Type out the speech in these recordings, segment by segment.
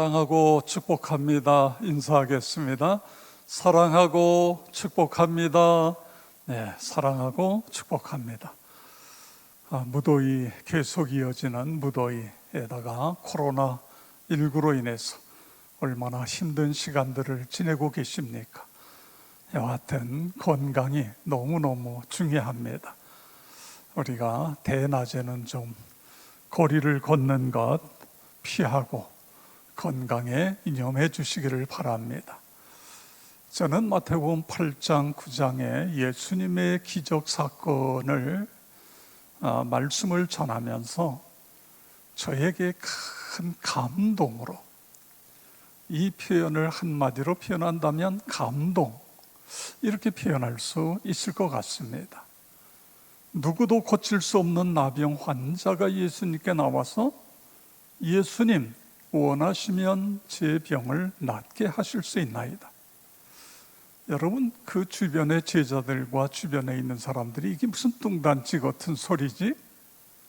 사랑하고 축복합니다. 인사하겠습니다. 사랑하고 축복합니다. 네, 사랑하고 축복합니다. 무더위 계속 이어지는 무더위에다가 코로나19로 인해서 얼마나 힘든 시간들을 지내고 계십니까? 여하튼 건강이 너무너무 중요합니다. 우리가 대낮에는 좀 거리를 걷는 것 피하고 건강에 유념해 주시기를 바랍니다. 저는 마태복음 8장 9장의 예수님의 기적 사건을 말씀을 전하면서 저에게 큰 감동으로, 이 표현을 한마디로 표현한다면 감동, 이렇게 표현할 수 있을 것 같습니다. 누구도 고칠 수 없는 나병 환자가 예수님께 나와서 예수님, 원하시면 제 병을 낫게 하실 수 있나이다. 여러분, 그 주변의 제자들과 주변에 있는 사람들이 이게 무슨 뚱단지 같은 소리지?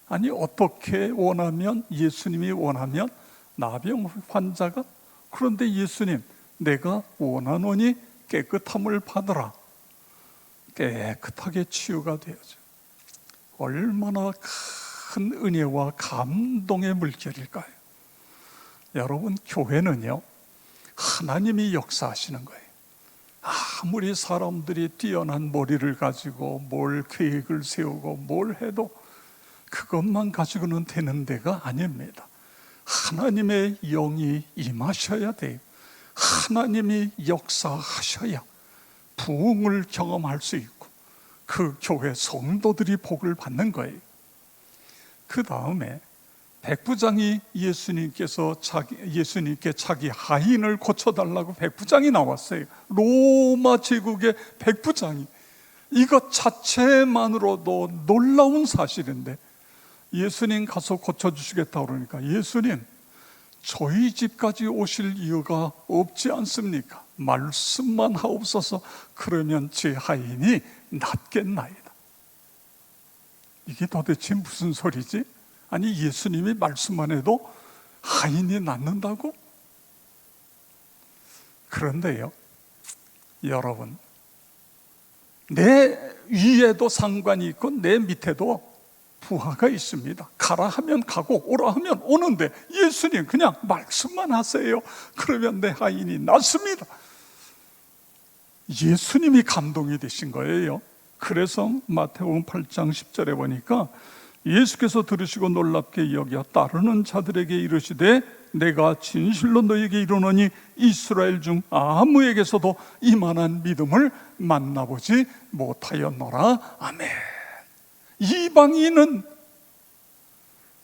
아니, 어떻게 원하면, 예수님이 원하면 나병 환자가? 그런데 예수님, 내가 원하노니 깨끗함을 받으라. 깨끗하게 치유가 되어져. 얼마나 큰 은혜와 감동의 물결일까요? 여러분, 교회는요, 하나님이 역사하시는 거예요. 아무리 사람들이 뛰어난 머리를 가지고 뭘 계획을 세우고 뭘 해도 그것만 가지고는 되는 데가 아닙니다. 하나님의 영이 임하셔야 돼요. 하나님이 역사하셔야 부흥을 경험할 수 있고 그 교회 성도들이 복을 받는 거예요. 그 다음에 백부장이 예수님께 자기 하인을 고쳐달라고 백부장이 나왔어요. 로마 제국의 백부장이. 이것 자체만으로도 놀라운 사실인데 예수님 가서 고쳐주시겠다고 그러니까 예수님, 저희 집까지 오실 이유가 없지 않습니까? 말씀만 하옵소서. 그러면 제 하인이 낫겠나이다. 이게 도대체 무슨 소리지? 아니, 예수님이 말씀만 해도 하인이 낫는다고? 그런데요, 여러분, 내 위에도 상관이 있고 내 밑에도 부하가 있습니다. 가라 하면 가고 오라 하면 오는데 예수님 그냥 말씀만 하세요. 그러면 내 하인이 낫습니다. 예수님이 감동이 되신 거예요. 그래서 마태복음 8장 10절에 보니까 예수께서 들으시고 놀랍게 여겨 따르는 자들에게 이르시되 내가 진실로 너에게 이르노니 이스라엘 중 아무에게서도 이만한 믿음을 만나보지 못하였노라. 아멘. 이방인은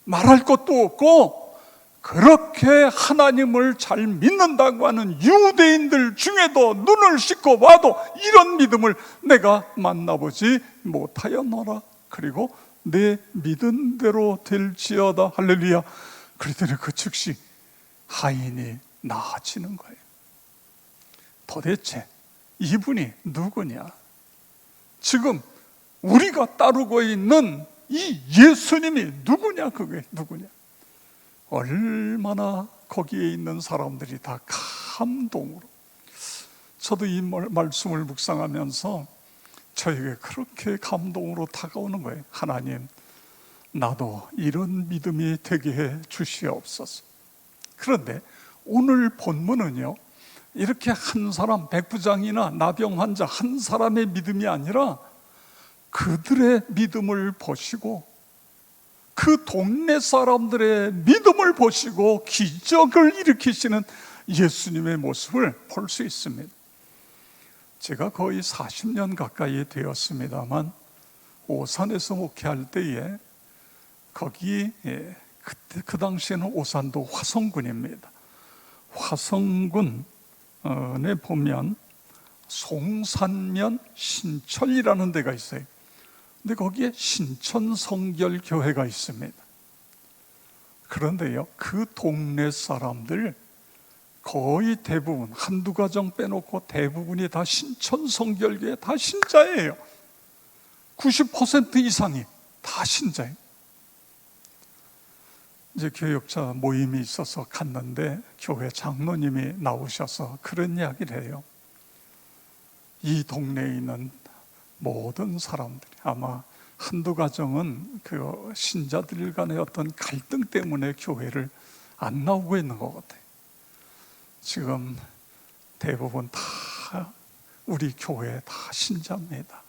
말할 것도 없고 그렇게 하나님을 잘 믿는다고 하는 유대인들 중에도 눈을 씻고 봐도 이런 믿음을 내가 만나보지 못하였노라. 그리고 내 믿은 대로 될지어다. 할렐루야. 그랬더니 그 즉시 하인이 나아지는 거예요. 도대체 이분이 누구냐? 지금 우리가 따르고 있는 이 예수님이 누구냐? 그게 누구냐? 얼마나 거기에 있는 사람들이 다 감동으로. 저도 이 말씀을 묵상하면서 저에게 그렇게 감동으로 다가오는 거예요. 하나님, 나도 이런 믿음이 되게 해 주시옵소서. 그런데 오늘 본문은요, 이렇게 한 사람, 백부장이나 나병 환자 한 사람의 믿음이 아니라 그들의 믿음을 보시고 그 동네 사람들의 믿음을 보시고 기적을 일으키시는 예수님의 모습을 볼 수 있습니다. 제가 거의 40년 가까이 되었습니다만 오산에서 목회할 때에 거기 그 당시에는 오산도 화성군입니다. 화성군에 보면 송산면 신철이라는 데가 있어요. 근데 거기에 신천성결교회가 있습니다. 그런데요, 그 동네 사람들 거의 대부분, 한두 가정 빼놓고 대부분이 다 신천성결교회 다 신자예요. 90% 이상이 다 신자예요. 이제 교역자 모임이 있어서 갔는데 교회 장로님이 나오셔서 그런 이야기를 해요. 이 동네에 있는 모든 사람들이 아마 한두 가정은 그 신자들 간의 어떤 갈등 때문에 교회를 안 나오고 있는 것 같아요. 지금 대부분 다 우리 교회 다 신자입니다.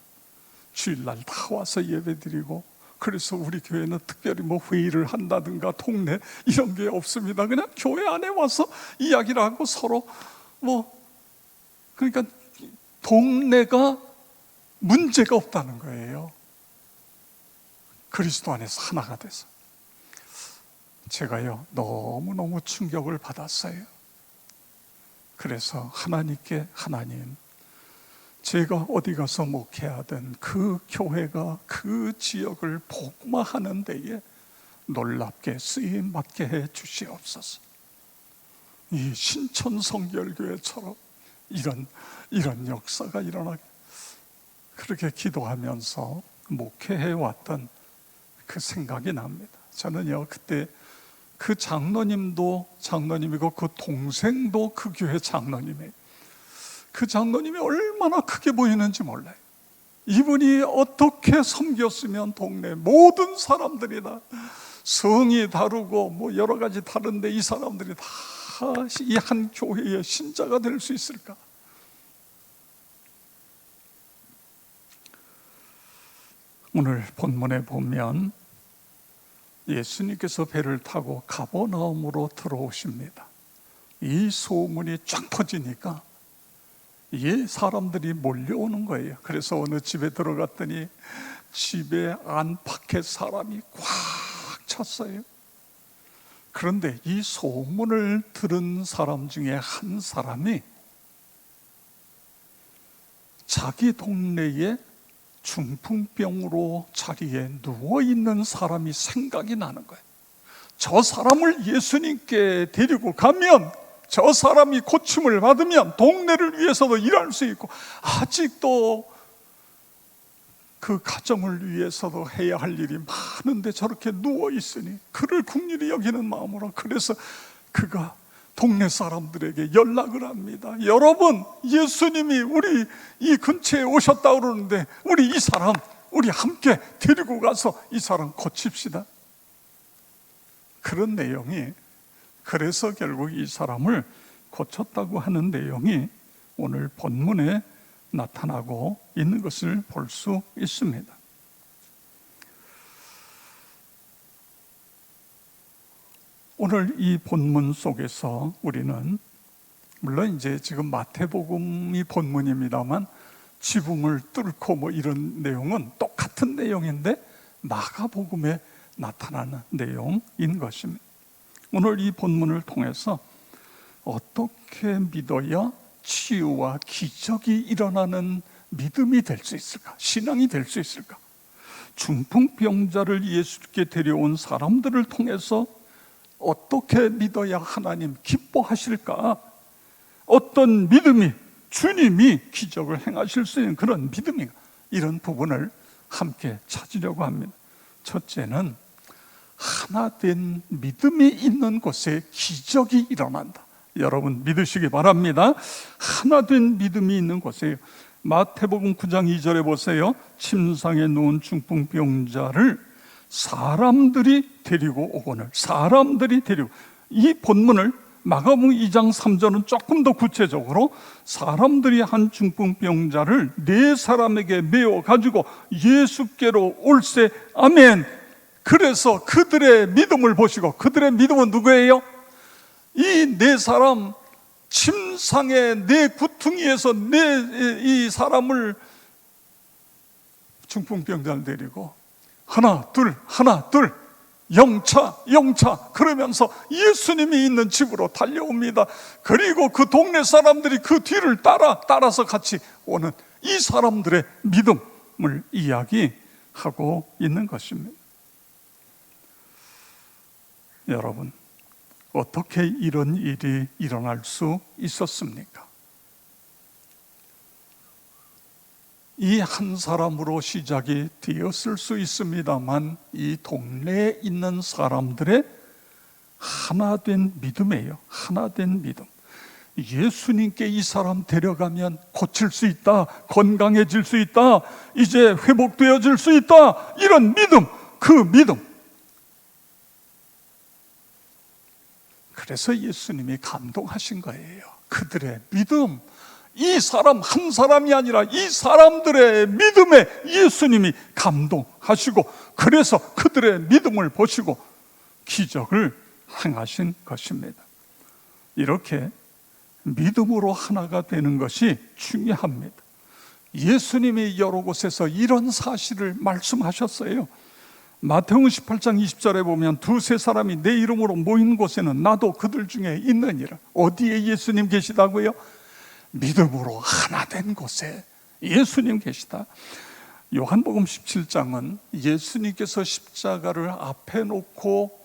주일날 다 와서 예배드리고, 그래서 우리 교회는 특별히 뭐 회의를 한다든가 동네 이런 게 없습니다. 그냥 교회 안에 와서 이야기를 하고 서로 그러니까 동네가 문제가 없다는 거예요. 그리스도 안에서 하나가 돼서. 제가요 너무너무 충격을 받았어요. 그래서 하나님께, 하나님, 제가 어디 가서 목회하든 그 교회가 그 지역을 복마하는 데에 놀랍게 쓰임 받게 해 주시옵소서. 이 신천성결교회처럼 이런 역사가 일어나게, 그렇게 기도하면서 목회해 왔던 그 생각이 납니다. 저는요 그때 그 장로님도 장로님이고 그 동생도 그 교회 장로님이에요. 그 장로님이 얼마나 크게 보이는지 몰라요. 이분이 어떻게 섬겼으면 동네 모든 사람들이 다 성이 다르고 뭐 여러 가지 다른데 이 사람들이 다 이 한 교회의 신자가 될 수 있을까? 오늘 본문에 보면 예수님께서 배를 타고 가버나움으로 들어오십니다. 이 소문이 쫙 퍼지니까 사람들이 몰려오는 거예요. 그래서 어느 집에 들어갔더니 집에 안팎에 사람이 꽉 찼어요. 그런데 이 소문을 들은 사람 중에 한 사람이 자기 동네에 중풍병으로 자리에 누워있는 사람이 생각이 나는 거예요. 저 사람을 예수님께 데리고 가면, 저 사람이 고침을 받으면 동네를 위해서도 일할 수 있고, 아직도 그 가정을 위해서도 해야 할 일이 많은데 저렇게 누워있으니 그를 긍휼히 여기는 마음으로, 그래서 그가 동네 사람들에게 연락을 합니다. 여러분, 예수님이 우리 이 근처에 오셨다 그러는데 우리 이 사람 우리 함께 데리고 가서 이 사람 고칩시다. 그런 내용이, 그래서 결국 이 사람을 고쳤다고 하는 내용이 오늘 본문에 나타나고 있는 것을 볼 수 있습니다. 오늘 이 본문 속에서 우리는, 물론 이제 지금 마태복음이 본문입니다만 지붕을 뚫고 뭐 이런 내용은 똑같은 내용인데 마가복음에 나타나는 내용인 것입니다. 오늘 이 본문을 통해서 어떻게 믿어야 치유와 기적이 일어나는 믿음이 될 수 있을까? 신앙이 될 수 있을까? 중풍병자를 예수께 데려온 사람들을 통해서 어떻게 믿어야 하나님 기뻐하실까? 어떤 믿음이 주님이 기적을 행하실 수 있는 그런 믿음인가? 이런 부분을 함께 찾으려고 합니다. 첫째는 하나된 믿음이 있는 곳에 기적이 일어난다. 여러분 믿으시기 바랍니다. 하나된 믿음이 있는 곳에, 마태복음 9장 2절에 보세요. 침상에 누운 중풍병자를 사람들이 데리고 오거늘, 사람들이 데리고, 이 본문을 마가복음 2장 3절은 조금 더 구체적으로 사람들이 한 중풍병자를 네 사람에게 메어 가지고 예수께로 올세. 아멘. 그래서 그들의 믿음을 보시고, 그들의 믿음은 누구예요? 이 네 사람, 침상의 네 구퉁이에서 이 사람을, 중풍병자를 데리고 하나 둘 영차 그러면서 예수님이 있는 집으로 달려옵니다. 그리고 그 동네 사람들이 그 뒤를 따라서 같이 오는 이 사람들의 믿음을 이야기하고 있는 것입니다. 여러분, 어떻게 이런 일이 일어날 수 있었습니까? 이 한 사람으로 시작이 되었을 수 있습니다만 이 동네에 있는 사람들의 하나된 믿음이에요. 하나된 믿음. 예수님께 이 사람 데려가면 고칠 수 있다, 건강해질 수 있다, 이제 회복되어질 수 있다, 이런 믿음, 그 믿음. 그래서 예수님이 감동하신 거예요. 그들의 믿음. 이 사람 한 사람이 아니라 이 사람들의 믿음에 예수님이 감동하시고, 그래서 그들의 믿음을 보시고 기적을 행하신 것입니다. 이렇게 믿음으로 하나가 되는 것이 중요합니다. 예수님이 여러 곳에서 이런 사실을 말씀하셨어요. 마태복음 18장 20절에 보면 두세 사람이 내 이름으로 모인 곳에는 나도 그들 중에 있느니라. 어디에 예수님 계시다고요? 믿음으로 하나 된 곳에 예수님 계시다. 요한복음 17장은 예수님께서 십자가를 앞에 놓고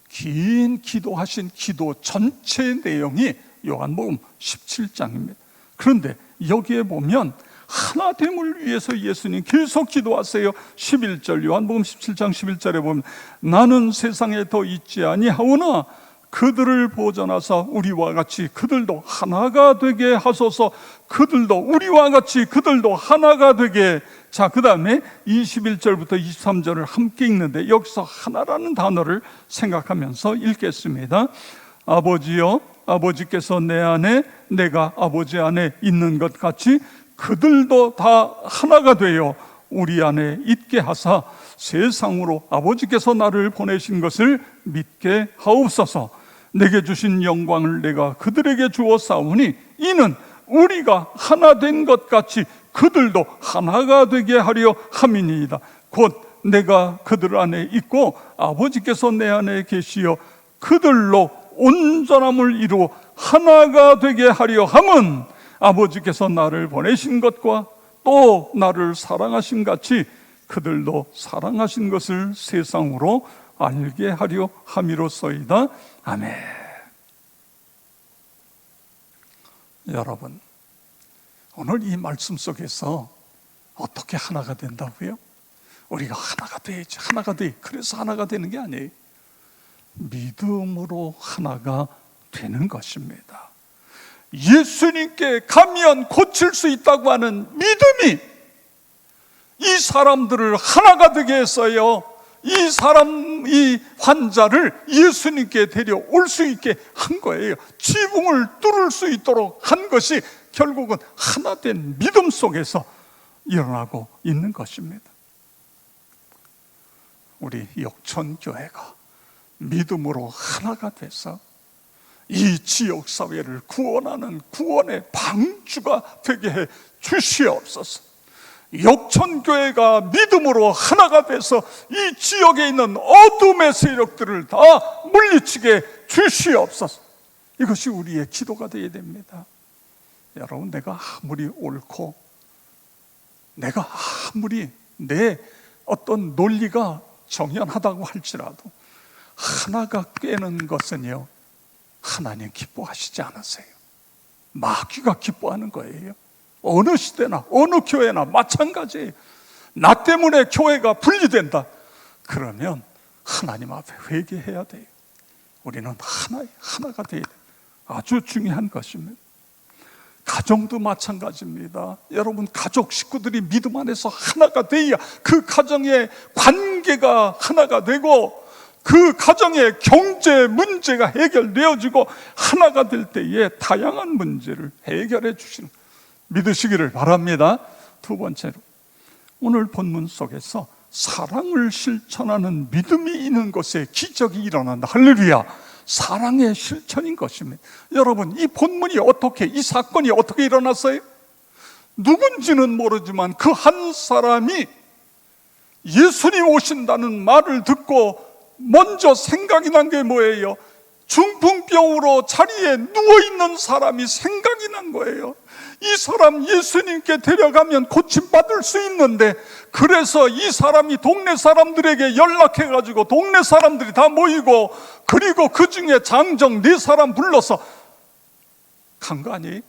긴 기도하신 기도 전체 내용이 요한복음 17장입니다. 그런데 여기에 보면 하나됨을 위해서 예수님 계속 기도하세요. 11절, 요한복음 17장 11절에 보면 나는 세상에 더 있지 아니하오나 그들을 보존하사 우리와 같이 그들도 하나가 되게 하소서. 그들도 우리와 같이 그들도 하나가 되게. 자, 그 다음에 21절부터 23절을 함께 읽는데 여기서 하나라는 단어를 생각하면서 읽겠습니다. 아버지여, 아버지께서 내 안에 내가 아버지 안에 있는 것 같이 그들도 다 하나가 되어 우리 안에 있게 하사 세상으로 아버지께서 나를 보내신 것을 믿게 하옵소서. 내게 주신 영광을 내가 그들에게 주었사오니 이는 우리가 하나 된 것 같이 그들도 하나가 되게 하려 함이니이다. 곧 내가 그들 안에 있고 아버지께서 내 안에 계시어 그들로 온전함을 이루어 하나가 되게 하려 함은 아버지께서 나를 보내신 것과 또 나를 사랑하신 같이 그들도 사랑하신 것을 세상으로 알게 하려 함이로소이다. 아멘. 여러분, 오늘 이 말씀 속에서 어떻게 하나가 된다고요? 우리가 하나가 돼야지, 하나가 돼. 그래서 하나가 되는 게 아니에요. 믿음으로 하나가 되는 것입니다. 예수님께 가면 고칠 수 있다고 하는 믿음이 이 사람들을 하나가 되게 했어요. 이 환자를 예수님께 데려올 수 있게 한 거예요. 지붕을 뚫을 수 있도록 한 것이 결국은 하나된 믿음 속에서 일어나고 있는 것입니다. 우리 역천교회가 믿음으로 하나가 돼서 이 지역사회를 구원하는 구원의 방주가 되게 해 주시옵소서. 역천교회가 믿음으로 하나가 돼서 이 지역에 있는 어둠의 세력들을 다 물리치게 주시옵소서. 이것이 우리의 기도가 되어야 됩니다. 여러분, 내가 아무리 옳고 내가 아무리 내 어떤 논리가 정연하다고 할지라도 하나가 깨는 것은요, 하나님 기뻐하시지 않으세요. 마귀가 기뻐하는 거예요. 어느 시대나 어느 교회나 마찬가지예요. 나 때문에 교회가 분리된다 그러면 하나님 앞에 회개해야 돼요. 우리는 하나가 돼야 돼요. 아주 중요한 것입니다. 가정도 마찬가지입니다. 여러분, 가족 식구들이 믿음 안에서 하나가 돼야 그 가정의 관계가 하나가 되고 그 가정의 경제 문제가 해결되어지고 하나가 될 때에 다양한 문제를 해결해 주시는, 믿으시기를 바랍니다. 두 번째로, 오늘 본문 속에서 사랑을 실천하는 믿음이 있는 곳에 기적이 일어난다. 할렐루야. 사랑의 실천인 것입니다. 여러분, 이 본문이 어떻게, 이 사건이 어떻게 일어났어요? 누군지는 모르지만 그 한 사람이 예수님 오신다는 말을 듣고 먼저 생각이 난 게 뭐예요? 중풍병으로 자리에 누워있는 사람이 생각이 난 거예요. 이 사람 예수님께 데려가면 고침받을 수 있는데, 그래서 이 사람이 동네 사람들에게 연락해가지고 동네 사람들이 다 모이고, 그리고 그 중에 장정 4사람 불러서 간 거 아니에요?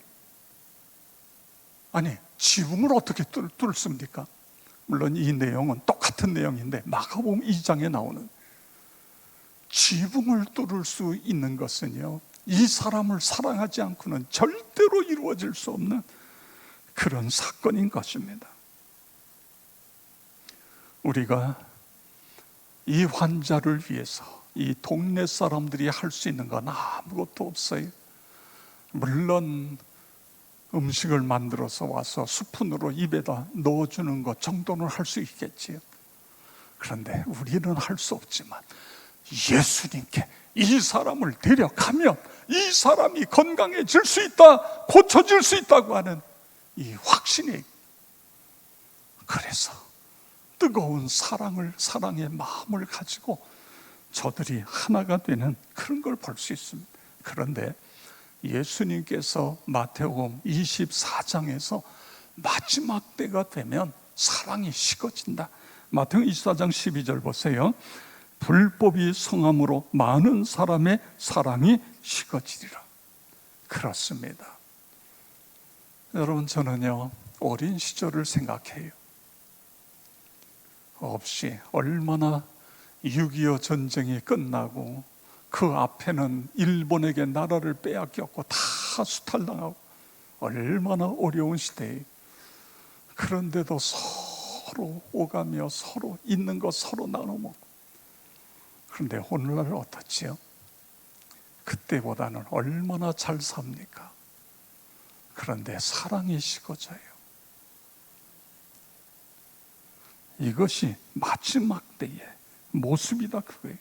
아니, 지붕을 어떻게 뚫습니까? 물론 이 내용은 똑같은 내용인데 마가복음 2장에 나오는, 지붕을 뚫을 수 있는 것은요, 이 사람을 사랑하지 않고는 절대로 이루어질 수 없는 그런 사건인 것입니다. 우리가 이 환자를 위해서 이 동네 사람들이 할 수 있는 건 아무것도 없어요. 물론 음식을 만들어서 와서 스푼으로 입에다 넣어주는 것 정도는 할 수 있겠지요. 그런데 우리는 할 수 없지만 예수님께 이 사람을 데려가면 이 사람이 건강해질 수 있다, 고쳐질 수 있다고 하는 이 확신이, 그래서 뜨거운 사랑의 마음을 가지고 저들이 하나가 되는 그런 걸 볼 수 있습니다. 그런데 예수님께서 마태복음 24장에서 마지막 때가 되면 사랑이 식어진다. 마태복음 24장 12절 보세요. 불법이 성함으로 많은 사람의 사랑이 식어지리라. 그렇습니다. 여러분, 저는요, 어린 시절을 생각해요. 없이 얼마나 6.25 전쟁이 끝나고 그 앞에는 일본에게 나라를 빼앗겼고 다 수탈당하고 얼마나 어려운 시대에, 그런데도 서로 오가며 서로 있는 거 서로 나눠먹고. 그런데 오늘날 어떻지요? 그때보다는 얼마나 잘 삽니까? 그런데 사랑이 식어져요. 이것이 마지막 때의 모습이다, 그거예요.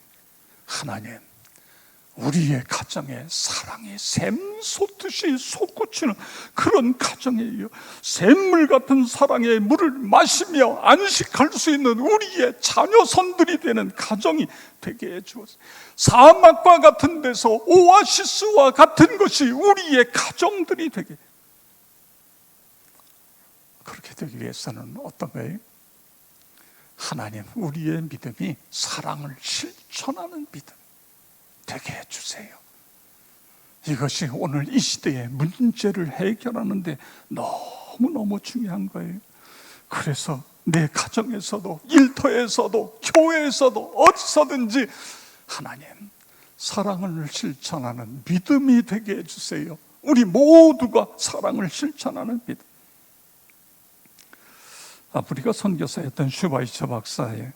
하나님, 우리의 가정에 사랑이 샘솟듯이 솟구치는 그런 가정이에요. 샘물 같은 사랑의 물을 마시며 안식할 수 있는 우리의 자녀손들이 되는 가정이 되게 해주었어요. 사막과 같은 데서 오아시스와 같은 것이 우리의 가정들이 되게, 그렇게 되기 위해서는 어떤 거예요? 하나님, 우리의 믿음이 사랑을 실천하는 믿음 되게 해주세요. 이것이 오늘 이 시대의 문제를 해결하는데 너무너무 중요한 거예요. 그래서 내 가정에서도, 일터에서도, 교회에서도, 어디서든지 하나님, 사랑을 실천하는 믿음이 되게 해주세요. 우리 모두가 사랑을 실천하는 믿음. 아프리카 선교사였던 슈바이처 박사의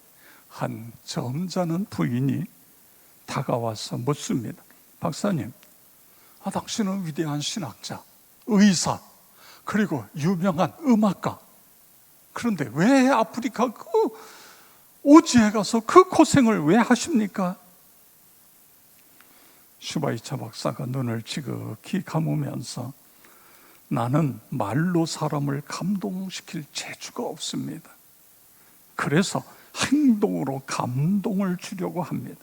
한 점잖은 부인이 다가와서 묻습니다. 박사님, 당신은 위대한 신학자, 의사, 그리고 유명한 음악가, 그런데 왜 아프리카 그 오지에 가서 그 고생을 왜 하십니까? 슈바이처 박사가 눈을 지극히 감으면서, 나는 말로 사람을 감동시킬 재주가 없습니다. 그래서 행동으로 감동을 주려고 합니다.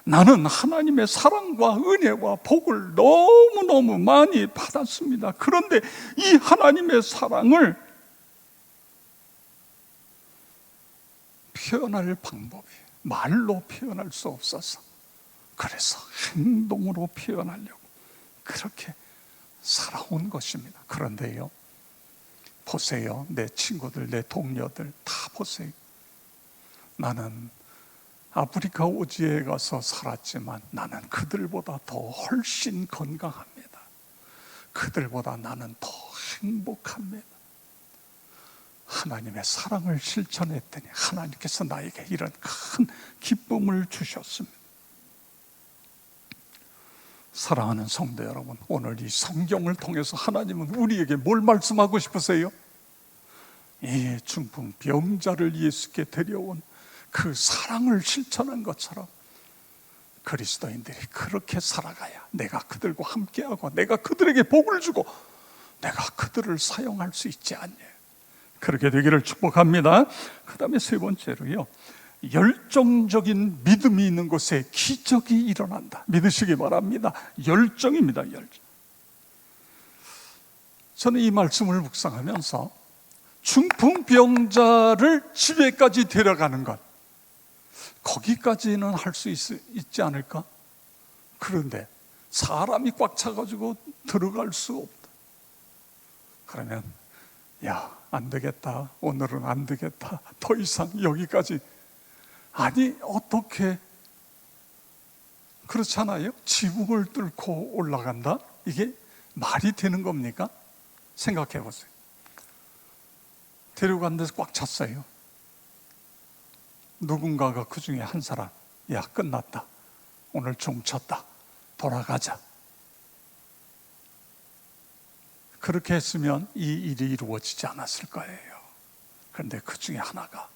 나는 하나님의 사랑과 은혜와 복을 너무너무 많이 받았습니다. 그런데 이 하나님의 사랑을 표현할 방법이 말로 표현할 수 없어서, 그래서 행동으로 표현하려고 그렇게 살아온 것입니다. 그런데요, 보세요. 내 친구들, 내 동료들 다 보세요. 나는 아프리카 오지에 가서 살았지만 나는 그들보다 더 훨씬 건강합니다. 그들보다 나는 더 행복합니다. 하나님의 사랑을 실천했더니 하나님께서 나에게 이런 큰 기쁨을 주셨습니다. 사랑하는 성도 여러분, 오늘 이 성경을 통해서 하나님은 우리에게 뭘 말씀하고 싶으세요? 이 중풍병자를 예수께 데려온 그 사랑을 실천한 것처럼 그리스도인들이 그렇게 살아가야 내가 그들과 함께하고 내가 그들에게 복을 주고 내가 그들을 사용할 수 있지 않냐. 그렇게 되기를 축복합니다. 그 다음에 세 번째로요, 열정적인 믿음이 있는 곳에 기적이 일어난다. 믿으시기 바랍니다. 열정입니다. 열정. 저는 이 말씀을 묵상하면서 중풍병자를 집에까지 데려가는 것, 거기까지는 할 수 있지 않을까? 그런데 사람이 꽉 차가지고 들어갈 수 없다. 그러면 안 되겠다, 오늘은 안 되겠다, 더 이상 여기까지. 아니, 어떻게 그렇잖아요. 지붕을 뚫고 올라간다? 이게 말이 되는 겁니까? 생각해 보세요. 데려간 데서 꽉 찼어요. 누군가가 그 중에 한 사람, 야, 끝났다, 오늘 종 쳤다, 돌아가자. 그렇게 했으면 이 일이 이루어지지 않았을 거예요. 그런데 그 중에 하나가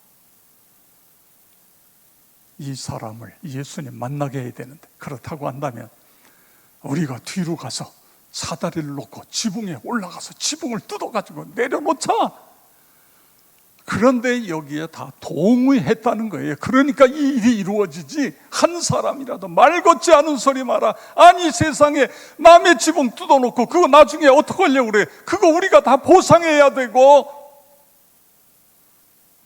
이 사람을 예수님 만나게 해야 되는데, 그렇다고 한다면 우리가 뒤로 가서 사다리를 놓고 지붕에 올라가서 지붕을 뜯어가지고 내려놓자. 그런데 여기에 다 동의했다는 거예요. 그러니까 이 일이 이루어지지, 한 사람이라도 말 걷지 않은 소리 마라. 아니, 세상에 남의 지붕 뜯어놓고 그거 나중에 어떡하려고 그래. 그거 우리가 다 보상해야 되고.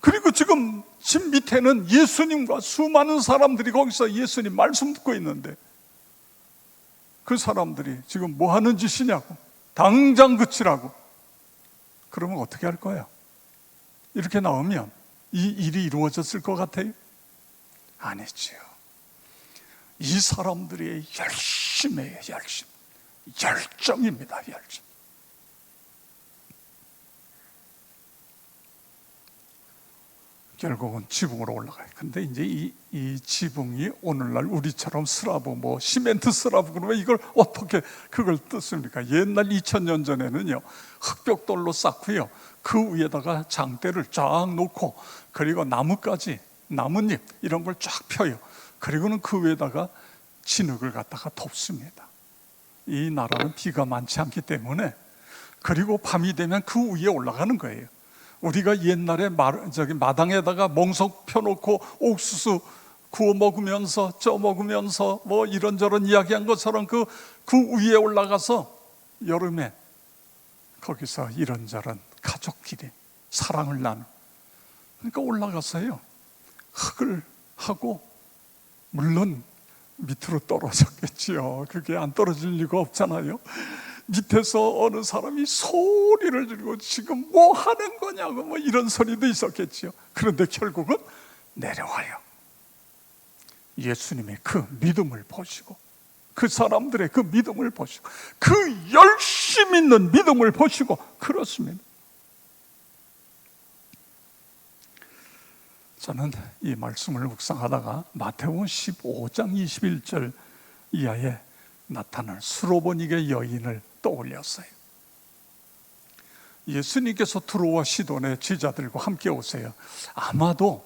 그리고 지금 집 밑에는 예수님과 수많은 사람들이 거기서 예수님 말씀 듣고 있는데, 그 사람들이 지금 뭐 하는 짓이냐고, 당장 그치라고. 그러면 어떻게 할 거예요? 이렇게 나오면 이 일이 이루어졌을 것 같아요? 아니지요. 이 사람들이 열심이에요. 열정입니다. 열정. 결국은 지붕으로 올라가요. 근데 이제 이 지붕이 오늘날 우리처럼 슬라브, 뭐 시멘트 슬라브, 그러면 이걸 어떻게 그걸 뜯습니까? 옛날 2000년 전에는요, 흙벽돌로 쌓고요, 그 위에다가 장대를 쫙 놓고, 그리고 나뭇가지, 나뭇잎 이런 걸 쫙 펴요. 그리고는 그 위에다가 진흙을 갖다가 덮습니다. 이 나라는 비가 많지 않기 때문에. 그리고 밤이 되면 그 위에 올라가는 거예요. 우리가 옛날에 마당에다가 멍석 펴놓고 옥수수 구워 먹으면서 쪄 먹으면서 뭐 이런저런 이야기한 것처럼 그 위에 올라가서 여름에 거기서 이런저런 가족끼리 사랑을 나누. 그러니까 올라가서요, 흙을 하고, 물론 밑으로 떨어졌겠지요. 그게 안 떨어질 리가 없잖아요. 밑에서 어느 사람이 소리를 지르고 지금 뭐 하는 거냐고, 뭐 이런 소리도 있었겠지요. 그런데 결국은 내려와요. 예수님의 그 믿음을 보시고, 그 사람들의 그 믿음을 보시고, 그 열심 있는 믿음을 보시고, 그렇습니다. 저는 이 말씀을 묵상하다가 마태복음 15장 21절 이하에 나타난 수로보니게 여인을 떠올렸어요. 예수님께서 들어와 시돈의 제자들과 함께 오세요. 아마도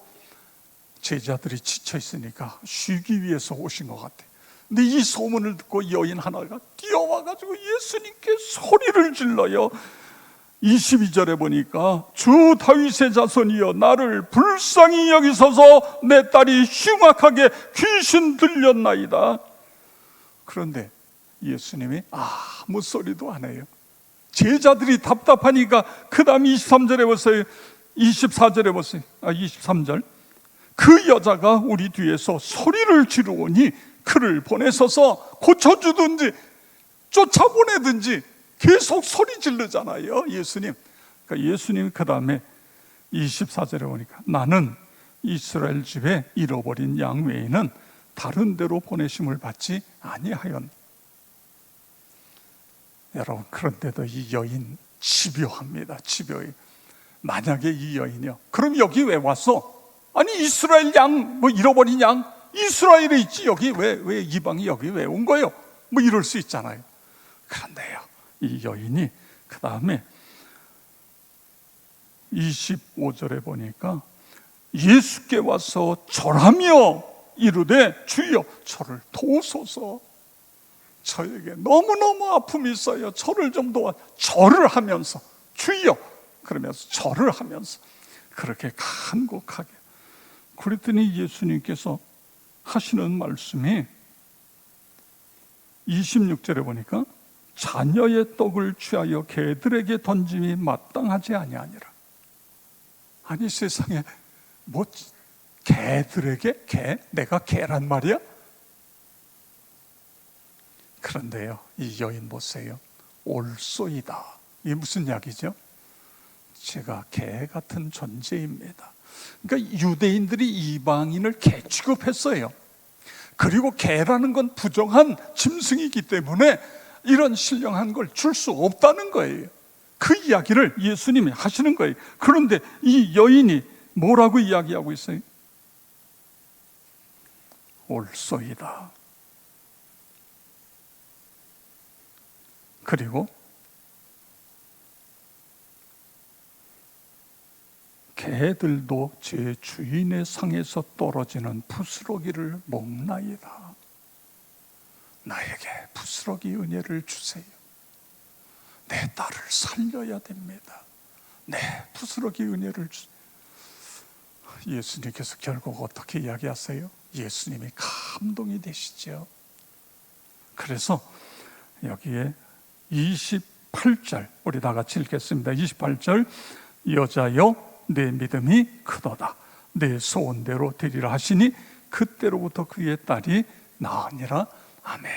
제자들이 지쳐 있으니까 쉬기 위해서 오신 것 같아요. 근데 이 소문을 듣고 여인 하나가 뛰어와가지고 예수님께 소리를 질러요. 22절에 보니까, 주 다윗의 자손이여, 나를 불쌍히 여기소서, 내 딸이 흉악하게 귀신 들렸나이다. 그런데 예수님이 아무 소리도 안 해요. 제자들이 답답하니까 그 다음 23절에 보세요. 24절에 보세요. 23절. 그 여자가 우리 뒤에서 소리를 지르오니 그를 보내서서 고쳐주든지 쫓아보내든지 계속 소리 지르잖아요, 예수님. 그러니까 예수님 그 다음에 24절에 보니까, 나는 이스라엘 집에 잃어버린 양 외에는 다른 데로 보내심을 받지 아니하였. 여러분, 그런데도 이 여인 집요합니다. 집요해요. 만약에 이 여인이요, 그럼 여기 왜 왔어? 아니, 이스라엘 양, 뭐 잃어버린 양 이스라엘에 있지, 여기 왜 이방이 여기 왜 온 거예요? 뭐 이럴 수 있잖아요. 그런데요, 이 여인이 그 다음에 25절에 보니까, 예수께 와서 절하며 이르되, 주여 저를 도우소서, 저에게 너무너무 아픔이 있어요, 저를 좀 도와. 절을 하면서, 주여 그러면서 절을 하면서 그렇게 간곡하게. 그랬더니 예수님께서 하시는 말씀이 26절에 보니까, 자녀의 떡을 취하여 개들에게 던짐이 마땅하지 아니하니라. 아니, 세상에 뭐 개들에게? 개? 내가 개란 말이야? 그런데요, 이 여인 보세요. 올소이다. 이게 무슨 이야기죠? 제가 개 같은 존재입니다. 그러니까 유대인들이 이방인을 개 취급했어요. 그리고 개라는 건 부정한 짐승이기 때문에 이런 신령한 걸 줄 수 없다는 거예요. 그 이야기를 예수님이 하시는 거예요. 그런데 이 여인이 뭐라고 이야기하고 있어요? 올소이다. 그리고 개들도 제 주인의 상에서 떨어지는 부스러기를 먹나이다. 나에게 부스러기 은혜를 주세요. 내 딸을 살려야 됩니다. 네, 부스러기 은혜를 주세요. 예수님께서 결국 어떻게 이야기하세요? 예수님이 감동이 되시죠. 그래서 여기에 28절 우리 다 같이 읽겠습니다. 28절 여자여 내 믿음이 크도다. 내 소원대로 되리라 하시니 그때로부터 그의 딸이 나으니라. 아멘.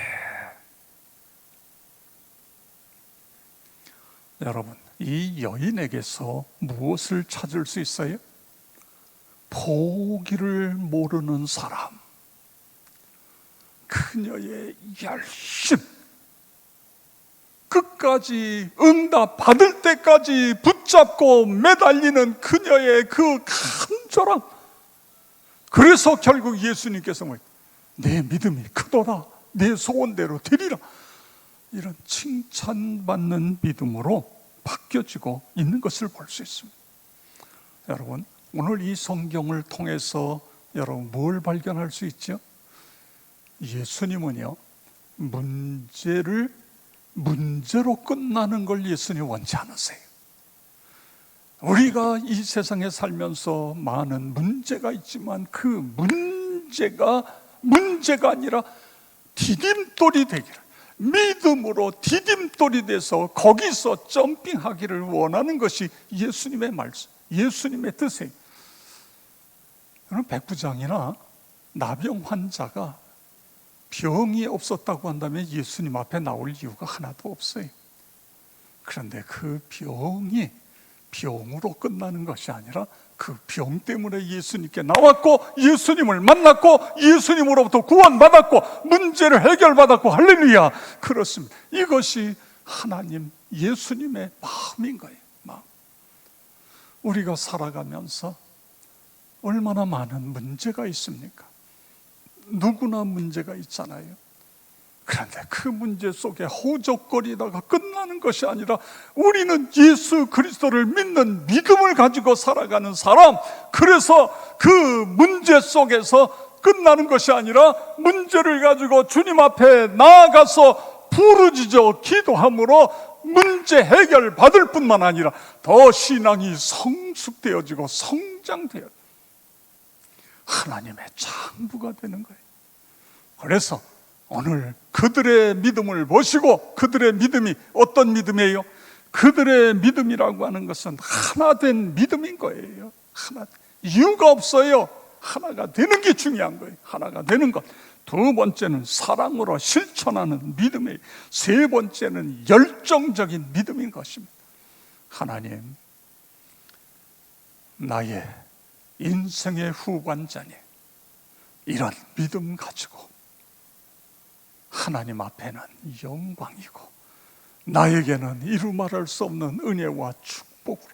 여러분, 이 여인에게서 무엇을 찾을 수 있어요? 포기를 모르는 사람, 그녀의 열심, 끝까지 응답 받을 때까지 붙잡고 매달리는 그녀의 그 간절함. 그래서 결국 예수님께서 내 믿음이 크도다, 내 소원대로 되리라, 이런 칭찬받는 믿음으로 바뀌어지고 있는 것을 볼 수 있습니다. 여러분, 오늘 이 성경을 통해서 여러분 뭘 발견할 수 있죠? 예수님은요, 문제로 끝나는 걸 예수님 원치 않으세요. 우리가 이 세상에 살면서 많은 문제가 있지만 그 문제가 아니라 디딤돌이 되기를, 믿음으로 디딤돌이 돼서 거기서 점핑하기를 원하는 것이 예수님의 말씀, 예수님의 뜻이에요. 백부장이나 나병 환자가 병이 없었다고 한다면 예수님 앞에 나올 이유가 하나도 없어요. 그런데 그 병이 병으로 끝나는 것이 아니라 그 병 때문에 예수님께 나왔고 예수님을 만났고 예수님으로부터 구원받았고 문제를 해결받았고, 할렐루야. 그렇습니다. 이것이 하나님, 예수님의 마음인 거예요. 마음. 우리가 살아가면서 얼마나 많은 문제가 있습니까? 누구나 문제가 있잖아요. 그런데 그 문제 속에 허우적거리다가 끝나는 것이 아니라 우리는 예수 그리스도를 믿는 믿음을 가지고 살아가는 사람, 그래서 그 문제 속에서 끝나는 것이 아니라 문제를 가지고 주님 앞에 나아가서 부르짖어 기도함으로 문제 해결 받을 뿐만 아니라 더 신앙이 성숙되어지고 성장되어 하나님의 장부가 되는 거예요. 그래서 오늘 그들의 믿음을 보시고, 그들의 믿음이 어떤 믿음이에요? 그들의 믿음이라고 하는 것은 하나된 믿음인 거예요. 이유가 없어요. 하나가 되는 게 중요한 거예요. 하나가 되는 것. 두 번째는 사랑으로 실천하는 믿음이에요. 세 번째는 열정적인 믿음인 것입니다. 하나님, 나의 인생의 후반전에 이런 믿음 가지고 하나님 앞에는 영광이고 나에게는 이루 말할 수 없는 은혜와 축복으로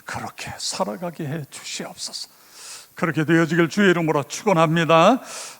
그렇게 살아가게 해 주시옵소서. 그렇게 되어지길 주의 이름으로 축원합니다.